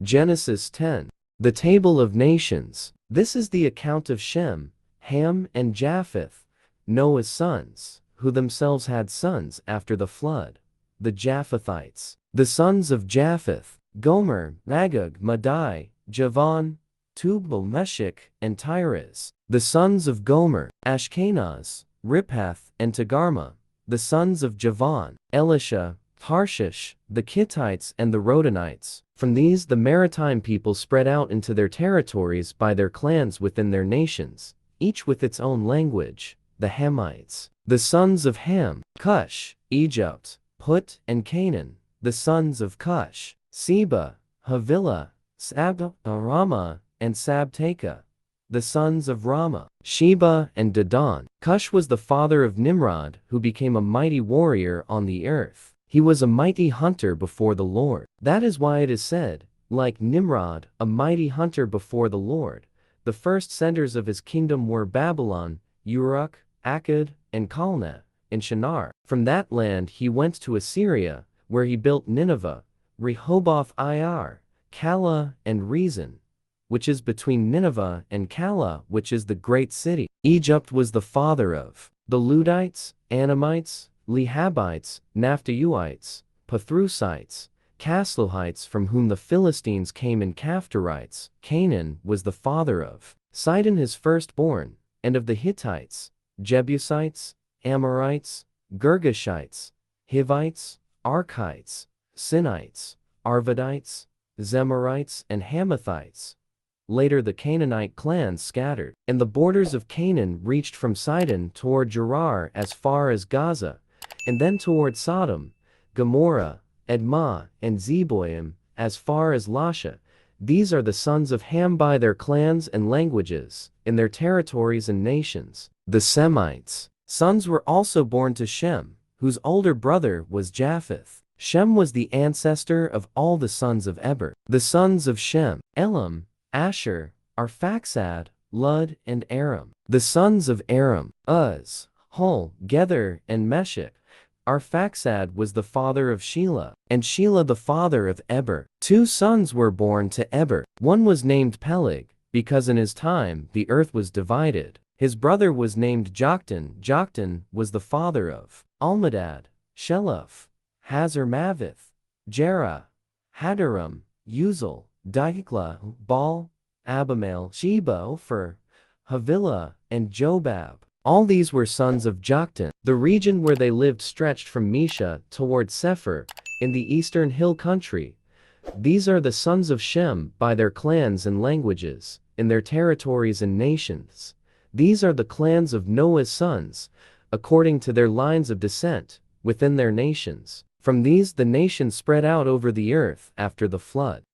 Genesis 10. The Table of Nations. This is the account of Shem, Ham, and Japheth, Noah's sons, who themselves had sons after the flood. The Japhethites. The sons of Japheth: Gomer, Magog, Madai, Javan, Tubal, Meshech, and Tiras. The sons of Gomer: Ashkenaz, Riphath, and Togarmah. The sons of Javan: Elisha, Tarshish, the Kittites, and the Rodanites. From these the maritime people spread out into their territories by their clans within their nations, each with its own language. The Hamites. The sons of Ham: Cush, Egypt, Put, and Canaan. The sons of Cush: Seba, Havilah, Sab, Ramah, and Sabteka. The sons of Ramah: Sheba and Dedan. Cush was the father of Nimrod, who became a mighty warrior on the earth. He was a mighty hunter before the Lord. That is why it is said, like Nimrod, a mighty hunter before the Lord. The first centers of his kingdom were Babylon, Uruk, Akkad, and Calneh, and Shinar. From that land he went to Assyria, where he built Nineveh, Rehoboth-ir, Calah, and Rezin, which is between Nineveh and Calah, which is the great city. Egypt was the father of the Ludites, Anamites, Lehabites, Naphtalites, Pathrusites, Casluhites, from whom the Philistines came, and Caphtorites. Canaan was the father of Sidon his firstborn, and of the Hittites, Jebusites, Amorites, Girgashites, Hivites, Archites, Sinites, Arvadites, Zemarites, and Hamathites. Later the Canaanite clans scattered, and the borders of Canaan reached from Sidon toward Gerar as far as Gaza, and then toward Sodom, Gomorrah, Admah, and Zeboim, as far as Lasha. These are the sons of Ham by their clans and languages, in their territories and nations. The Semites. Sons were also born to Shem, whose older brother was Japheth. Shem was the ancestor of all the sons of Eber. The sons of Shem: Elam, Asher, Arphaxad, Lud, and Aram. The sons of Aram: Uz, Hul, Gether, and Meshech. Arphaxad was the father of Shelah, and Shelah the father of Eber. 2 sons were born to Eber. One was named Peleg, because in his time the earth was divided. His brother was named Joktan. Joktan was the father of Almadad, Sheleph, Hazarmaveth, Jerah, Hadaram, Uzal, Diklah, Baal, Abimael, Sheba, Ophir, Havilah, and Jobab. All these were sons of Joktan. The region where they lived stretched from Mesha toward Sephir, in the eastern hill country. These are the sons of Shem by their clans and languages, in their territories and nations. These are the clans of Noah's sons, according to their lines of descent, within their nations. From these the nations spread out over the earth after the flood.